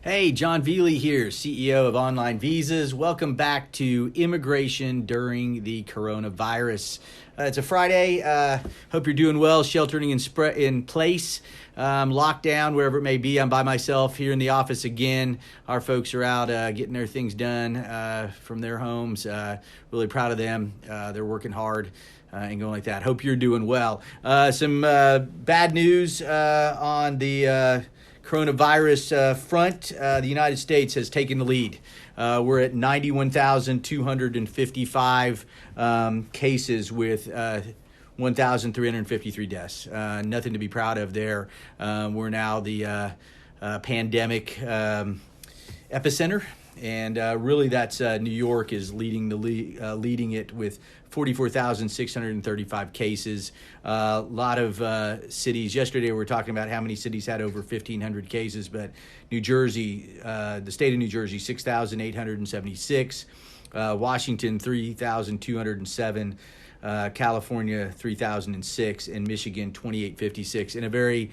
Hey, John Veely here, CEO of Online Visas. Welcome back to Immigration During the Coronavirus. It's a Friday. Hope you're doing well, sheltering in place, locked down, wherever it may be. I'm by myself here in the office again. Our folks are out getting their things done from their homes. Really proud of them. They're working hard and going like that. Hope you're doing well. Some bad news on the coronavirus front. The United States has taken the lead. We're at 91,255 cases with 1,353 deaths. Nothing to be proud of there. We're now the pandemic epicenter. And really, that's New York is leading it with 44,635 cases. A lot of cities. Yesterday, we were talking about how many cities had over 1,500 cases, but New Jersey, the state of New Jersey, 6,876. Washington, 3,207. California, 3,006, and Michigan, 2,856. In a very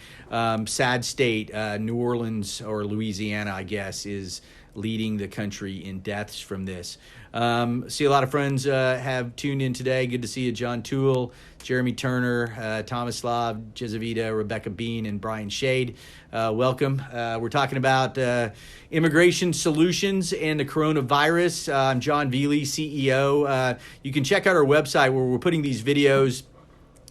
sad state, New Orleans, or Louisiana, I guess, is leading the country in deaths from this. See a lot of friends have tuned in today. Good to see you, John Toole, Jeremy Turner, Thomas Slav, Jezavita, Rebecca Bean, and Brian Shade. Welcome. We're talking about immigration solutions and the coronavirus. I'm John Veely, CEO. You can check out our website where we're putting these videos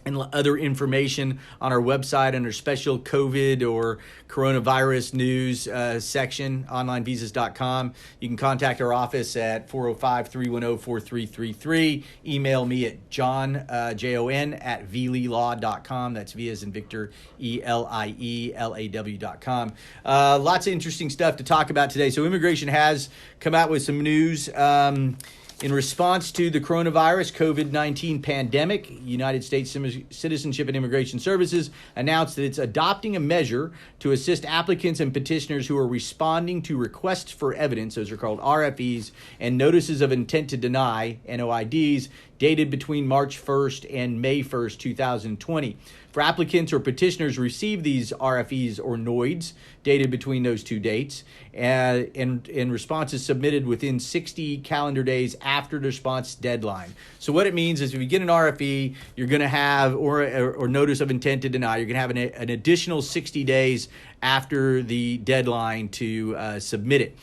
and other information on our website under special COVID or coronavirus news section, onlinevisas.com. You can contact our office at 405-310-4333. Email me at John, Jon, at VLElaw.com. That's V as in Victor, ELIELAW.com. Lots of interesting stuff to talk about today. So immigration has come out with some news. In response to the coronavirus COVID-19 pandemic, United States Citizenship and Immigration Services announced that it's adopting a measure to assist applicants and petitioners who are responding to requests for evidence, those are called RFEs, and notices of intent to deny, NOIDs, dated between March 1st and May 1st, 2020. For applicants or petitioners who receive these RFEs or NOIDs dated between those two dates, and responses submitted within 60 calendar days after the response deadline. So what it means is if you get an RFE, you're going to have, or notice of intent to deny, you're going to have an additional 60 days after the deadline to submit it.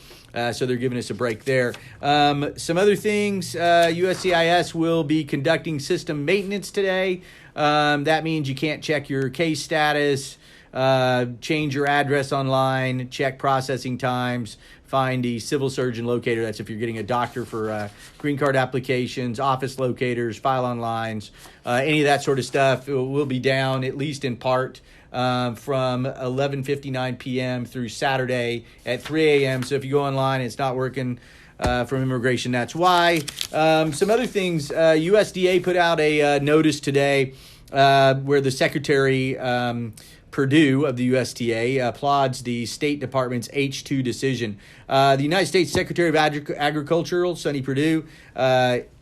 So they're giving us a break there. Some other things, USCIS will be conducting system maintenance today. That means you can't check your case status, change your address online, check processing times, find the civil surgeon locator. That's if you're getting a doctor for green card applications, office locators, file onlines, any of that sort of stuff will be down, at least in part, from 11:59 p.m. through Saturday at 3 a.m. So if you go online and it's not working from immigration, that's why. Some other things, USDA put out a notice today where the Secretary Perdue of the USDA applauds the State Department's H-2 decision. The United States Secretary of Agriculture, Sonny Perdue,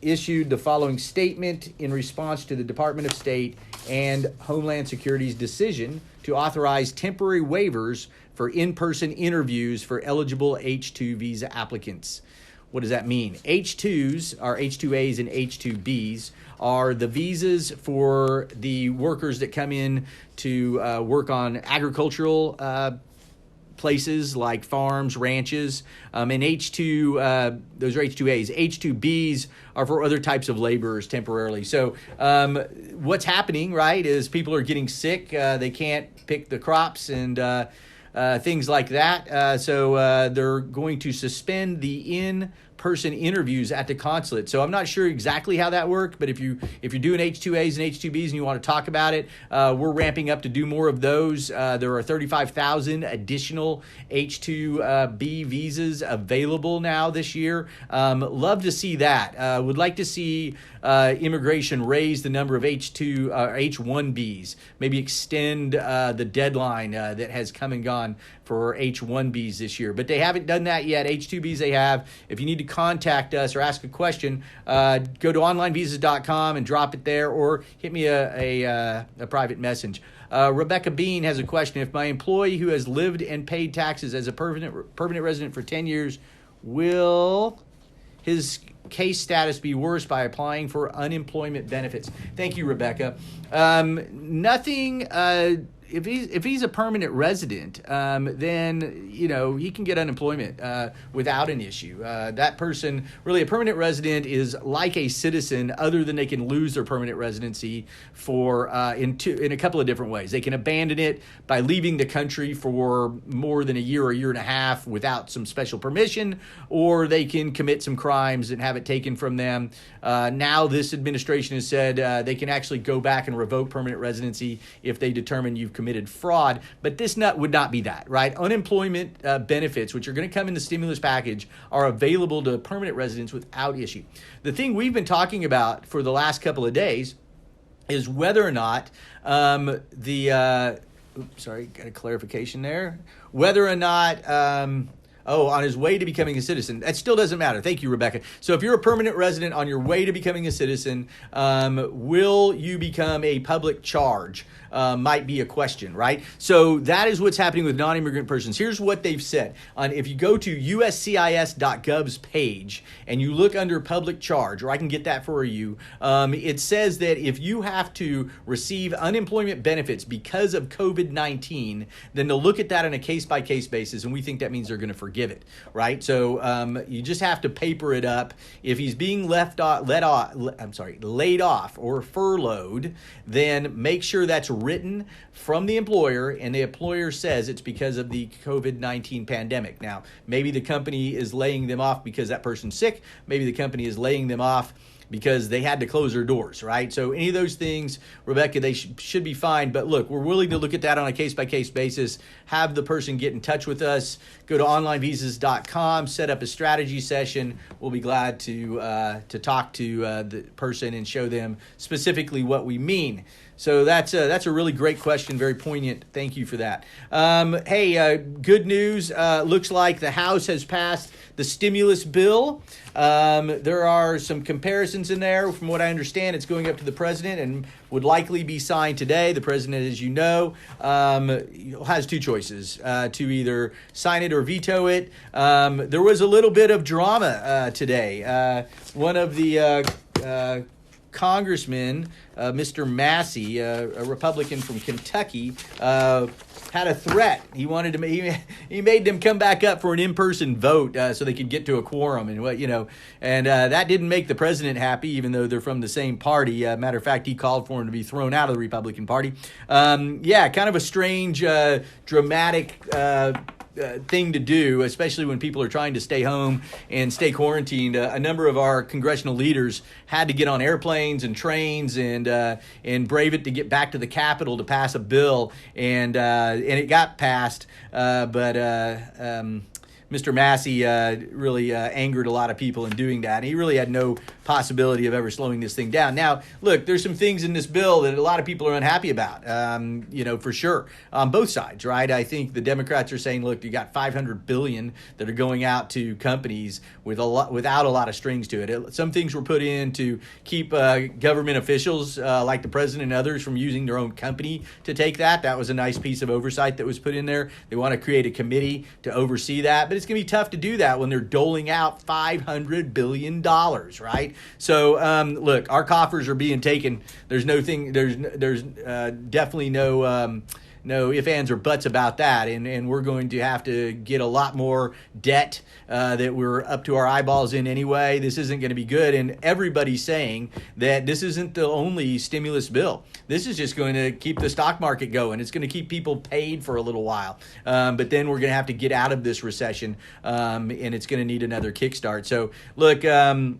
issued the following statement in response to the Department of State and Homeland Security's decision to authorize temporary waivers for in-person interviews for eligible H-2 visa applicants. What does that mean? H-2s are H-2As and H-2Bs are the visas for the workers that come in to work on agricultural places like farms, ranches, and H-2, those are H-2As. H-2Bs are for other types of laborers temporarily. So what's happening, right, is people are getting sick. They can't pick the crops and things like that. So they're going to suspend the in-person interviews at the consulate. So I'm not sure exactly how that worked, but if you're doing H-2As and H-2Bs and you want to talk about it, we're ramping up to do more of those. There are 35,000 additional H-2B visas available now this year. Love to see that. Would like to see immigration raise the number of H-1Bs, maybe extend the deadline that has come and gone for H-1Bs this year. But they haven't done that yet. H-2Bs they have. If you need to contact us or ask a question, go to onlinevisas.com and drop it there, or hit me a private message. Rebecca Bean has a question. If my employee who has lived and paid taxes as a permanent resident for 10 years, will his case status be worse by applying for unemployment benefits? Thank you, Rebecca. Nothing. If he's a permanent resident, then he can get unemployment without an issue. That person, really, a permanent resident is like a citizen, other than they can lose their permanent residency for in a couple of different ways. They can abandon it by leaving the country for more than a year and a half without some special permission, or they can commit some crimes and have it taken from them. Now, this administration has said they can actually go back and revoke permanent residency if they determine you've committed fraud, but this would not be that, right? Unemployment benefits, which are going to come in the stimulus package, are available to permanent residents without issue. The thing we've been talking about for the last couple of days is whether or not got a clarification there. Whether or not on his way to becoming a citizen. That still doesn't matter. Thank you, Rebecca. So if you're a permanent resident on your way to becoming a citizen, will you become a public charge? Might be a question, right? So that is what's happening with non-immigrant persons. Here's what they've said. If you go to uscis.gov's page and you look under public charge, or I can get that for you, it says that if you have to receive unemployment benefits because of COVID-19, then they'll look at that on a case-by-case basis, and we think that means they're going to forgive it, right? So you just have to paper it up. If he's being laid off or furloughed, then make sure that's written from the employer, and the employer says it's because of the COVID-19 pandemic. Now, maybe the company is laying them off because that person's sick. Maybe the company is laying them off because they had to close their doors, right? So any of those things, Rebecca, they should be fine. But look, we're willing to look at that on a case-by-case basis, have the person get in touch with us, go to onlinevisas.com, set up a strategy session. We'll be glad to talk to the person and show them specifically what we mean. So that's a really great question, very poignant. Thank you for that. Good news. Looks like the House has passed the stimulus bill. There are some comparisons in there. From what I understand, it's going up to the president and would likely be signed today. The president, as you know, has two choices, to either sign it or veto it. There was a little bit of drama today. One of the Congressman, Mr. Massey, a Republican from Kentucky, had a threat. He wanted to. He made them come back up for an in-person vote so they could get to a quorum, and that didn't make the president happy, even though they're from the same party. Matter of fact, he called for him to be thrown out of the Republican Party. Kind of a strange, dramatic thing to do, especially when people are trying to stay home and stay quarantined. A number of our congressional leaders had to get on airplanes and trains and brave it to get back to the Capitol to pass a bill, and it got passed. But Mr. Massey really angered a lot of people in doing that. And he really had no possibility of ever slowing this thing down. Now, look, there's some things in this bill that a lot of people are unhappy about, for sure, on both sides, right? I think the Democrats are saying, look, you got $500 billion that are going out to companies without a lot of strings to it. Some things were put in to keep government officials like the president and others from using their own company to take that. That was a nice piece of oversight that was put in there. They want to create a committee to oversee that, but it's going to be tough to do that when they're doling out $500 billion, right? So, look, our coffers are being taken. There's definitely no ifs, ands, or buts about that. And we're going to have to get a lot more debt that we're up to our eyeballs in anyway. This isn't going to be good. And everybody's saying that this isn't the only stimulus bill. This is just going to keep the stock market going. It's going to keep people paid for a little while. But then we're going to have to get out of this recession, and it's going to need another kickstart. So, look, I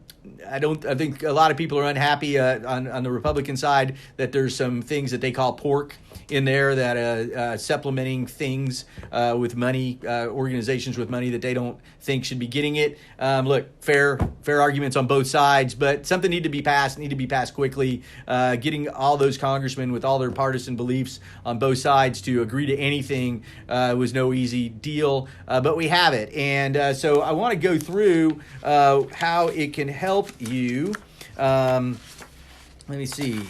think a lot of people are unhappy on the Republican side that there's some things that they call pork in there that supplementing things with money, organizations with money that they don't think should be getting it. Look, fair arguments on both sides, but something need to be passed quickly. Getting all those congressmen with all their partisan beliefs on both sides to agree to anything was no easy deal, but we have it. And so I want to go through how it can help you. Let me see.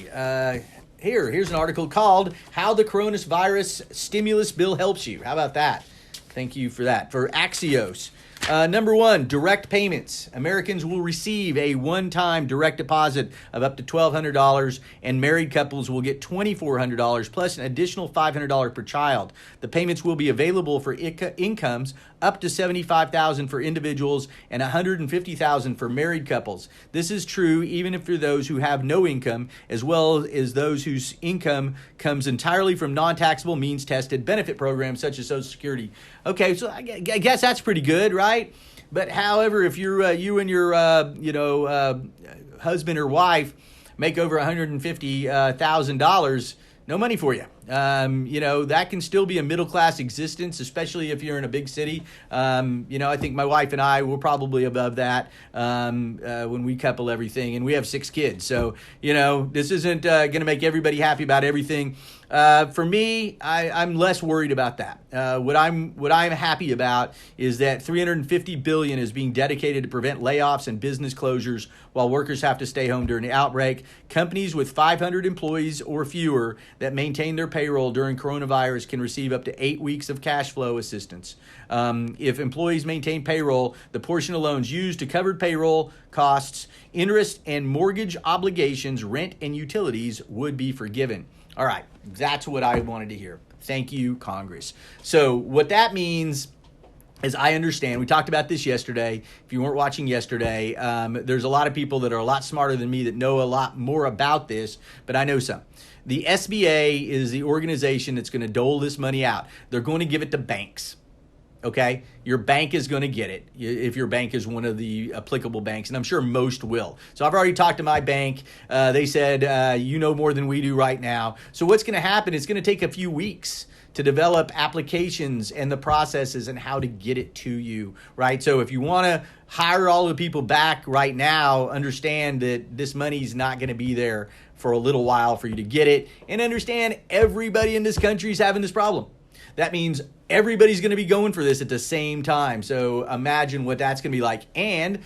Here's an article called How the Coronavirus Stimulus Bill Helps You. How about that? Thank you for that. For Axios. Number one, direct payments. Americans will receive a one-time direct deposit of up to $1,200, and married couples will get $2,400 plus an additional $500 per child. The payments will be available for incomes up to $75,000 for individuals and $150,000 for married couples. This is true even for those who have no income, as well as those whose income comes entirely from non-taxable means-tested benefit programs such as Social Security. Okay, so I guess that's pretty good, right? But however, if you're you and your husband or wife make over $150,000, no money for you. That can still be a middle-class existence, especially if you're in a big city. I think my wife and I will probably above that when we couple everything, and we have 6 kids. So, this isn't going to make everybody happy about everything. For me, I'm less worried about that. What I'm happy about is that $350 billion is being dedicated to prevent layoffs and business closures while workers have to stay home during the outbreak. Companies with 500 employees or fewer that maintain their payroll during coronavirus can receive up to 8 weeks of cash flow assistance. If employees maintain payroll, the portion of loans used to cover payroll costs, interest, and mortgage obligations, rent, and utilities would be forgiven. All right, that's what I wanted to hear. Thank you, Congress. So what that means, as I understand, we talked about this yesterday. If you weren't watching yesterday, there's a lot of people that are a lot smarter than me that know a lot more about this, but I know some. The SBA is the organization that's going to dole this money out. They're going to give it to banks. Okay, your bank is going to get it if your bank is one of the applicable banks, and I'm sure most will. So I've already talked to my bank. They said, you know more than we do right now. So what's going to happen, it's going to take a few weeks to develop applications and the processes and how to get it to you, right? So if you want to hire all the people back right now, understand that this money's not going to be there for a little while for you to get it, and understand everybody in this country is having this problem. That means everybody's going to be going for this at the same time. So imagine what that's going to be like. And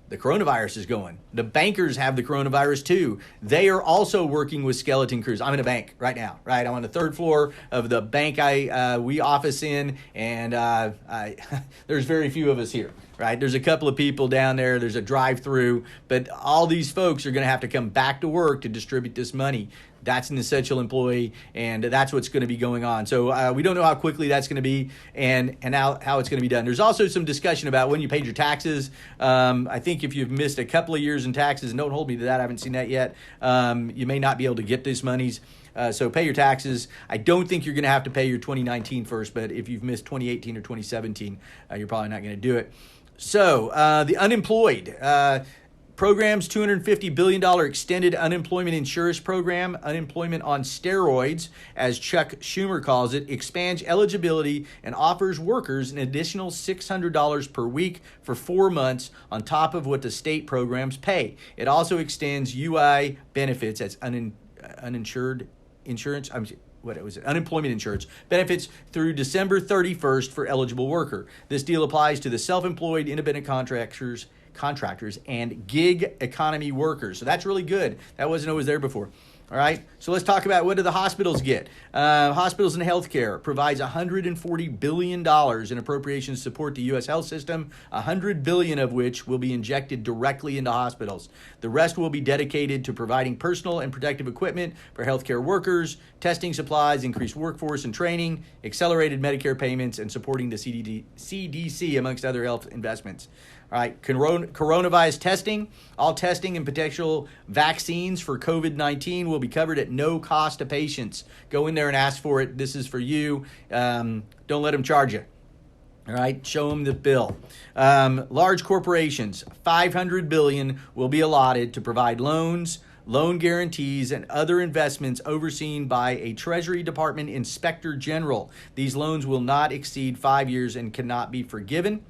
the coronavirus is going. The bankers have the coronavirus too. They are also working with skeleton crews. I'm in a bank right now, right? I'm on the 3rd floor of the bank we office in, and there's very few of us here, right? There's a couple of people down there. There's a drive-through, but all these folks are going to have to come back to work to distribute this money. That's an essential employee, and that's what's going to be going on. So we don't know how quickly that's going to be and how it's going to be done. There's also some discussion about when you paid your taxes. I think if you've missed a couple of years in taxes, and don't hold me to that, I haven't seen that yet, you may not be able to get these monies. So pay your taxes. I don't think you're going to have to pay your 2019 first, but if you've missed 2018 or 2017, you're probably not going to do it. So the unemployed. Program's $250 billion extended unemployment insurance program, unemployment on steroids, as Chuck Schumer calls it, expands eligibility and offers workers an additional $600 per week for 4 months on top of what the state programs pay. It also extends UI benefits as uninsured insurance. Unemployment insurance benefits through December 31st for eligible worker. This deal applies to the self-employed, independent contractors, and gig economy workers. So that's really good. That wasn't always there before. All right, so let's talk about what do the hospitals get. Hospitals and healthcare provides $140 billion in appropriations to support the U.S. health system, $100 billion of which will be injected directly into hospitals. The rest will be dedicated to providing personal and protective equipment for healthcare workers, testing supplies, increased workforce and training, accelerated Medicare payments, and supporting the CDC, amongst other health investments. All right, coronavirus testing. All testing and potential vaccines for COVID-19 will be covered at no cost to patients. Go in there and ask for it. This is for you. Don't let them charge you. All right, show them the bill. Large corporations, $500 billion will be allotted to provide loans, loan guarantees, and other investments overseen by a Treasury Department Inspector General. These loans will not exceed 5 years and cannot be forgiven.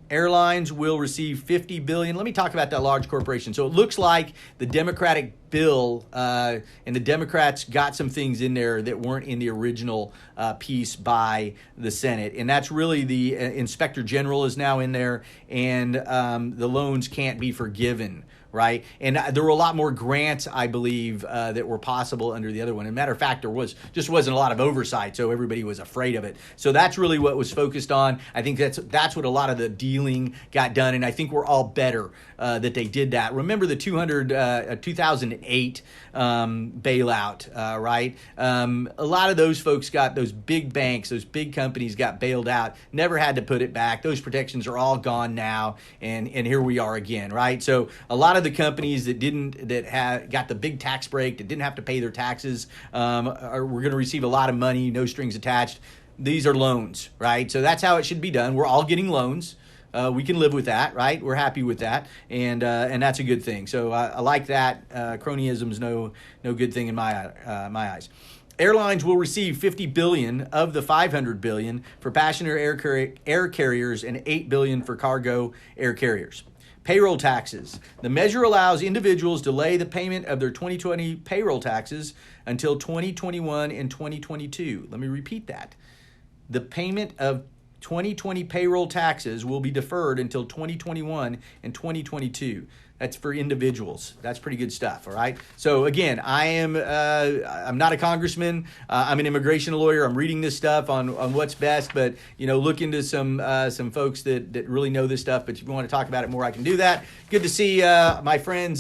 Airlines will receive $50 billion. Let me talk about that large corporation. So it looks like the Democratic bill and the Democrats got some things in there that weren't in the original piece by the Senate. And that's really the Inspector General is now in there, and the loans can't be forgiven. Right. And there were a lot more grants, I believe, that were possible under the other one. As a matter of fact, there wasn't a lot of oversight, so everybody was afraid of it. So that's really what was focused on. I think that's what a lot of the dealing got done, and I think we're all better that they did that. Remember the 2008 bailout, right? A lot of those folks those big banks, those big companies got bailed out, never had to put it back. Those protections are all gone now, and here we are again, right? So a lot of the companies that got the big tax break, that didn't have to pay their taxes, we're going to receive a lot of money, no strings attached. These are loans, right? So that's how it should be done. We're all getting loans. We can live with that, right? We're happy with that, and that's a good thing. So I like that. Cronyism's no good thing in my eyes. Airlines will receive $50 billion of the $500 billion for passenger air carriers and $8 billion for cargo air carriers. Payroll taxes. The measure allows individuals to delay the payment of their 2020 payroll taxes until 2021 and 2022. Let me repeat that. The payment of 2020 payroll taxes will be deferred until 2021 and 2022. That's for individuals. That's pretty good stuff, all right? So again, I'm not a congressman. I'm an immigration lawyer. I'm reading this stuff on what's best, but look into some folks that really know this stuff. But if you want to talk about it more, I can do that. Good to see my friends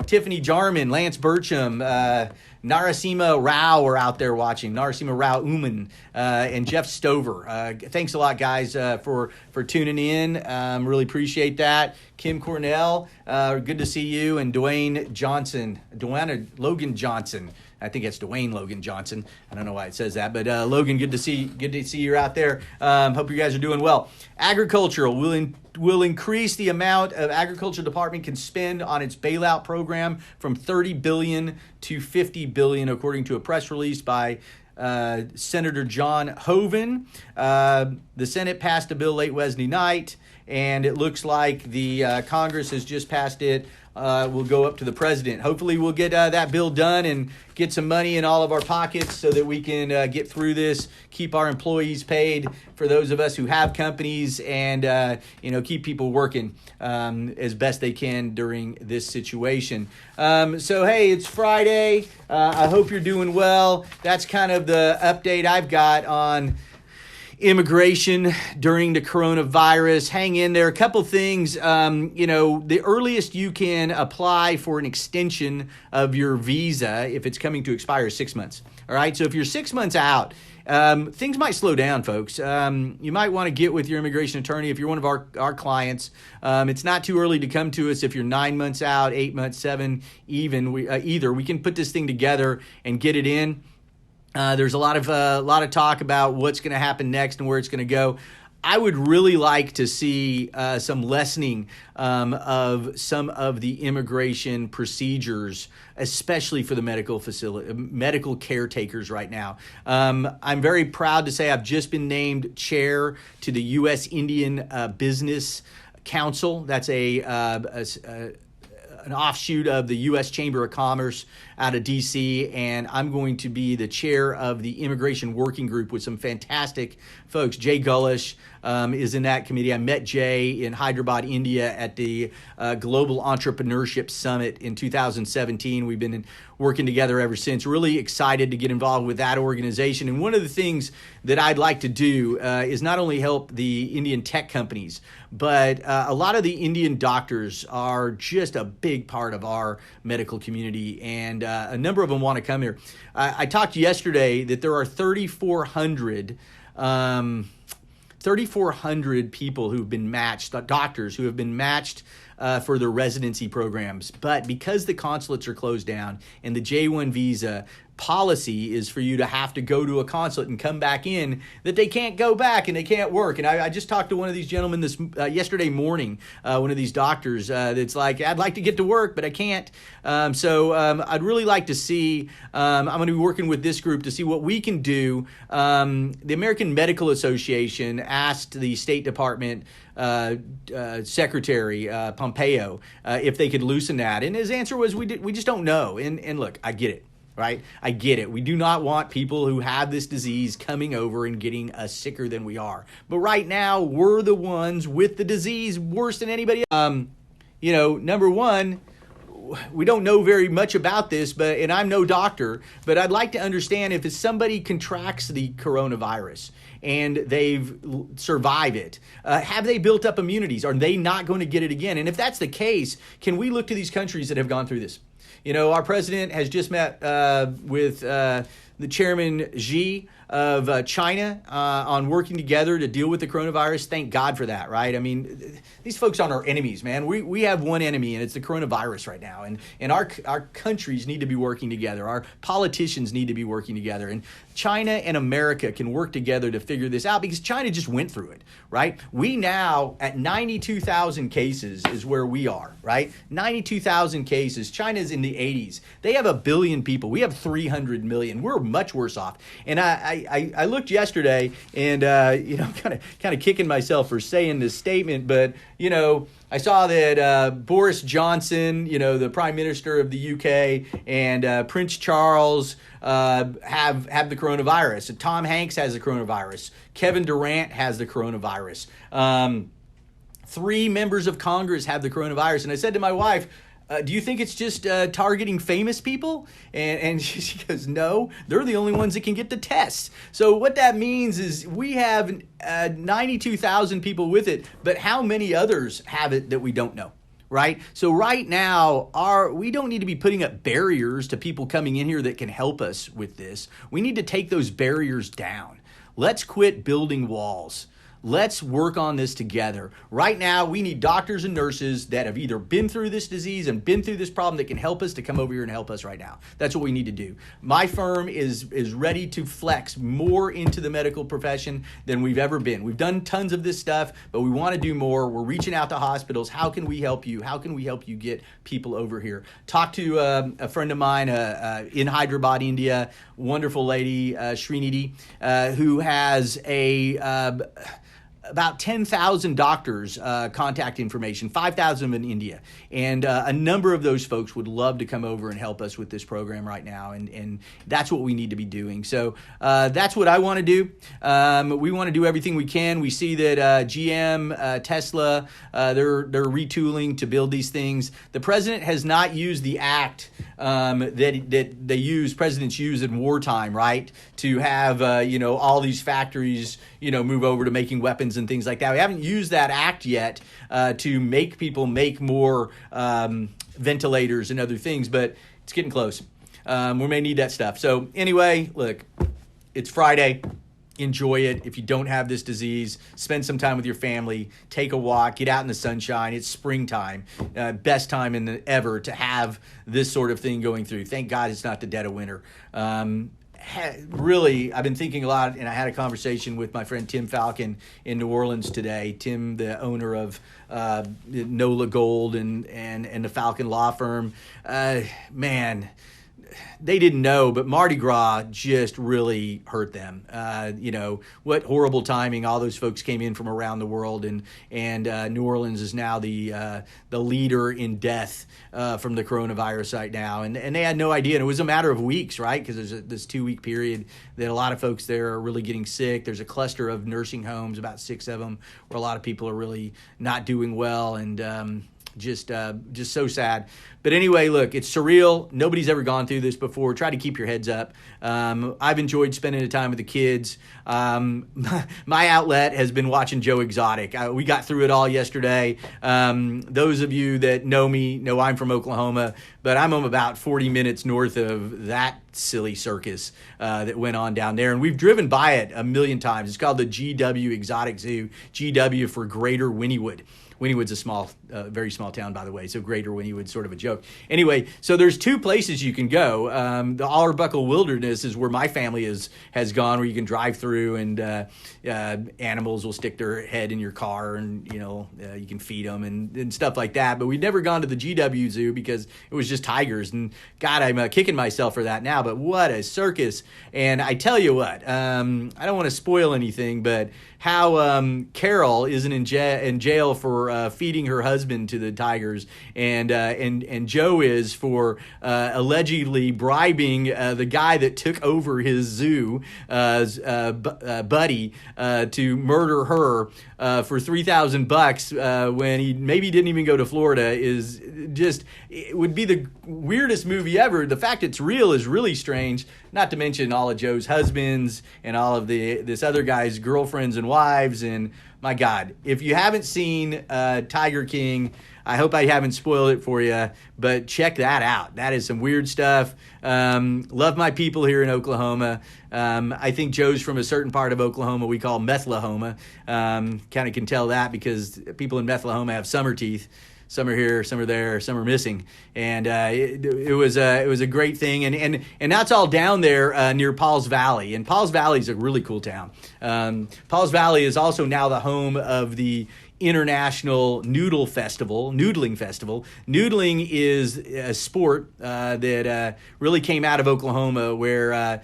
Tiffany Jarman, Lance Burcham, Narasimha Rao are out there watching. Narasimha Rao Uman and Jeff Stover. Thanks a lot, guys, for tuning in. Really appreciate that. Kim Cornell, good to see you, and Logan Johnson. I think it's Dwayne Logan Johnson. I don't know why it says that, but Logan, good to see you out there. Hope you guys are doing well. Agricultural will increase the amount of Agriculture Department can spend on its bailout program from $30 billion to $50 billion, according to a press release by Senator John Hoeven. The Senate passed a bill late Wednesday night, and it looks like the Congress has just passed it. Will go up to the president. Hopefully we'll get that bill done and get some money in all of our pockets so that we can get through this, keep our employees paid for those of us who have companies, and keep people working as best they can during this situation. So hey, it's Friday. I hope you're doing well. That's kind of the update I've got on immigration during the coronavirus. Hang in there. A couple things. The earliest you can apply for an extension of your visa, if it's coming to expire, is 6 months. All right. So if you're 6 months out, things might slow down, folks. You might want to get with your immigration attorney if you're one of our clients. It's not too early to come to us if you're 9 months out, 8 months, 7, even. Either we can put this thing together and get it in. There's a lot of talk about what's going to happen next and where it's going to go. I would really like to see some lessening of some of the immigration procedures, especially for the medical caretakers right now. I'm very proud to say I've just been named chair to the U.S. Indian Business Council. That's an offshoot of the U.S. Chamber of Commerce out of D.C., and I'm going to be the chair of the Immigration Working Group with some fantastic folks. Jay Gullish is in that committee. I met Jay in Hyderabad, India at the Global Entrepreneurship Summit in 2017. We've been working together ever since. Really excited to get involved with that organization. And one of the things that I'd like to do is not only help the Indian tech companies, but a lot of the Indian doctors are just a big part of our medical community, and a number of them want to come here. I talked yesterday that there are 3,400 people who've been matched, doctors who have been matched for their residency programs. But because the consulates are closed down and the J-1 visa policy is for you to have to go to a consulate and come back in, that they can't go back and they can't work. And I just talked to one of these gentlemen this yesterday morning, one of these doctors that's like, I'd like to get to work, but I can't. So I'd really like to see, I'm going to be working with this group to see what we can do. The American Medical Association asked the State Department Secretary Pompeo if they could loosen that. And his answer was, we just don't know. And look, I get it. Right? I get it. We do not want people who have this disease coming over and getting us sicker than we are. But right now, we're the ones with the disease worse than anybody else. Number one, we don't know very much about this, and I'm no doctor, but I'd like to understand if somebody contracts the coronavirus and they've survived it, have they built up immunities? Are they not going to get it again? And if that's the case, can we look to these countries that have gone through this? Our president has just met with the chairman Xi of China on working together to deal with the coronavirus. Thank God for that, right? I mean, these folks aren't our enemies, man. We have one enemy, and it's the coronavirus right now. And our countries need to be working together. Our politicians need to be working together. And China and America can work together to figure this out, because China just went through it, right? We now, at 92,000 cases is where we are, right? 92,000 cases. China's in the 80s. They have 1 billion people. We have 300 million. We're much worse off. And I looked yesterday and, kind of kicking myself for saying this statement, but, I saw that Boris Johnson, the Prime Minister of the UK, and Prince Charles have the coronavirus. And Tom Hanks has the coronavirus. Kevin Durant has the coronavirus. 3 members of Congress have the coronavirus. And I said to my wife, do you think it's just targeting famous people? And she goes, no, they're the only ones that can get the tests. So what that means is we have 92,000 people with it, but how many others have it that we don't know? Right? So right now, we don't need to be putting up barriers to people coming in here that can help us with this. We need to take those barriers down. Let's quit building walls. Let's work on this together. Right now, we need doctors and nurses that have either been through this disease and been through this problem that can help us to come over here and help us right now. That's what we need to do. My firm is ready to flex more into the medical profession than we've ever been. We've done tons of this stuff, but we want to do more. We're reaching out to hospitals. How can we help you? How can we help you get people over here? Talk to a friend of mine in Hyderabad, India, wonderful lady, Srinidhi, who has about 10,000 doctors contact information, 5,000 in India. And a number of those folks would love to come over and help us with this program right now. And that's what we need to be doing. So that's what I want to do. We want to do everything we can. We see that GM, Tesla, they're retooling to build these things. The president has not used the act that presidents use in wartime, right? To have, all these factories, move over to making weapons and things like that. We haven't used that act yet to make people make more ventilators and other things, but it's getting close. We may need that stuff. So anyway, look, it's Friday. Enjoy it. If you don't have this disease, spend some time with your family, take a walk, get out in the sunshine. It's springtime, best time ever to have this sort of thing going through. Thank God it's not the dead of winter. Really, I've been thinking a lot, and I had a conversation with my friend Tim Falcon in New Orleans today. Tim, the owner of NOLA Gold and the Falcon Law Firm. Man, they didn't know, but Mardi Gras just really hurt them. What horrible timing. All those folks came in from around the world, and New Orleans is now the leader in death from the coronavirus right now. And they had no idea. And it was a matter of weeks, right? Because there's this 2-week period that a lot of folks there are really getting sick. There's a cluster of nursing homes, about 6 of them, where a lot of people are really not doing well. And just so sad. But anyway, look, it's surreal. Nobody's ever gone through this before. Try to keep your heads up. I've enjoyed spending the time with the kids. My outlet has been watching Joe Exotic. We got through it all yesterday. Those of you that know me know I'm from Oklahoma, but I'm about 40 minutes north of that silly circus that went on down there. And we've driven by it a million times. It's called the GW Exotic Zoo, GW for Greater Wynnewood. Wynnewood's a small, very small town, by the way, so Greater Wynnewood's sort of a joke. Anyway, so there's two places you can go. The Arbuckle Wilderness is where my family has gone, where you can drive through and animals will stick their head in your car and, you can feed them and stuff like that. But we've never gone to the GW Zoo because it was just tigers. And God, I'm kicking myself for that now, but what a circus. And I tell you what, I don't want to spoil anything, but how Carol isn't in jail for feeding her husband to the tigers, and Joe is for allegedly bribing the guy that took over his zoo, Buddy, to murder her for $3,000 when he maybe didn't even go to Florida. It would be the weirdest movie ever. The fact it's real is really strange. Not to mention all of Joe's husbands and all of this other guy's girlfriends and wives. And my God, if you haven't seen Tiger King, I hope I haven't spoiled it for you, but check that out. That is some weird stuff. Love my people here in Oklahoma. I think Joe's from a certain part of Oklahoma we call Methlahoma. Kind of can tell that because people in Methlahoma have summer teeth. Some are here, some are there, some are missing, and it was a great thing, and that's all down there near Pauls Valley, and Pauls Valley is a really cool town. Pauls Valley is also now the home of the International Noodling Festival. Noodling is a sport that really came out of Oklahoma, where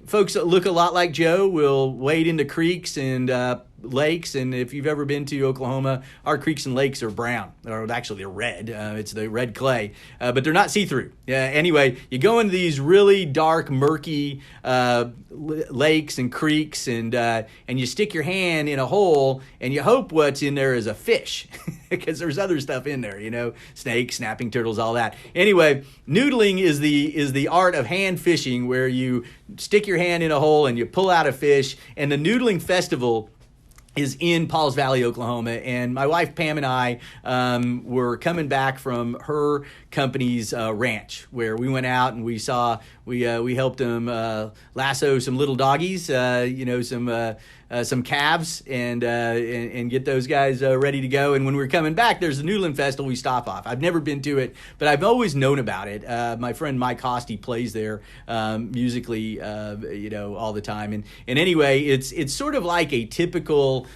folks that look a lot like Joe will wade into creeks and lakes, and if you've ever been to Oklahoma, our creeks and lakes are brown, or actually they're red. It's the red clay, but they're not see-through. Anyway, you go into these really dark, murky lakes and creeks, and you stick your hand in a hole, and you hope what's in there is a fish, because there's other stuff in there, snakes, snapping turtles, all that. Anyway, noodling is the art of hand fishing, where you stick your hand in a hole and you pull out a fish, and the Noodling Festival is in Pauls Valley, Oklahoma, and my wife Pam and I were coming back from her company's ranch, where we went out and we helped them lasso some little doggies, some calves, and get those guys ready to go. And when we were coming back, there's the Noodling Festival. We stop off. I've never been to it, but I've always known about it. My friend Mike Hosty plays there musically, all the time. And anyway, it's sort of like a typical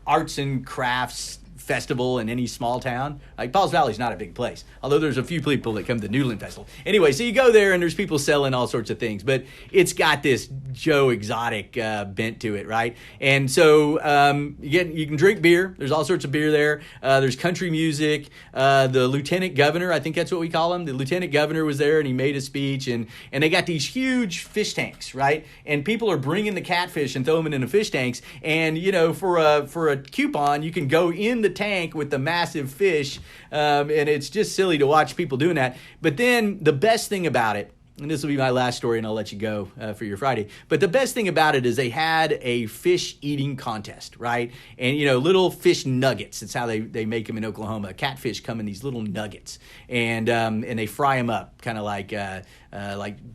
arts and crafts festival in any small town. Like Pauls Valley's not a big place, although there's a few people that come to the Noodling Festival. Anyway, so you go there and there's people selling all sorts of things, but it's got this Joe Exotic bent to it, right? And so you can drink beer. There's all sorts of beer there. There's country music. The lieutenant governor, I think that's what we call him. The lieutenant governor was there and he made a speech, and they got these huge fish tanks, right? And people are bringing the catfish and throwing them in the fish tanks. And for a coupon, you can go in the tank with the massive fish, and it's just silly to watch people doing that. But then the best thing about it, and this will be my last story and I'll let you go for your Friday, but the best thing about it is they had a fish eating contest, right? And little fish nuggets, it's how they make them in Oklahoma. Catfish come in these little nuggets, and they fry them up kind of like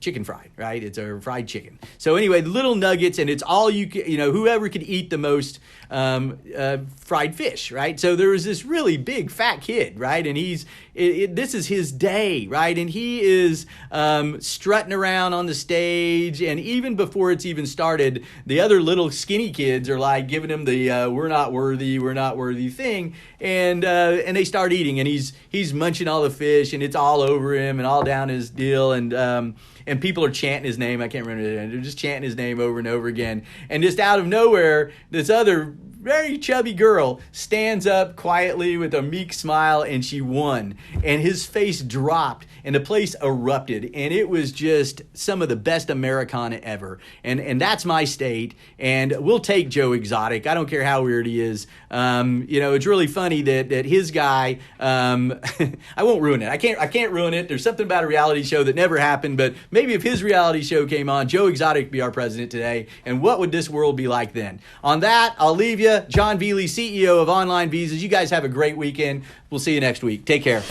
chicken fried, right? It's a fried chicken. So anyway, the little nuggets, and it's all whoever could eat the most fried fish, right? So there was this really big fat kid, right? And this is his day, right? And he is strutting around on the stage, and even before it's even started, the other little skinny kids are like giving him the we're not worthy thing, and they start eating, and he's munching all the fish, and it's all over him and all down his deal, and people are chanting his name. I can't remember it. They're just chanting his name over and over again. And just out of nowhere, this other very chubby girl stands up quietly with a meek smile, and she won. And his face dropped, and the place erupted. And it was just some of the best Americana ever. And that's my state. And we'll take Joe Exotic. I don't care how weird he is. It's really funny that his guy, I won't ruin it. I can't ruin it. There's something about a reality show that never happened, but maybe if his reality show came on, Joe Exotic would be our president today. And what would this world be like then? On that, I'll leave you. John Veely, CEO of Online Visas. You guys have a great weekend. We'll see you next week. Take care.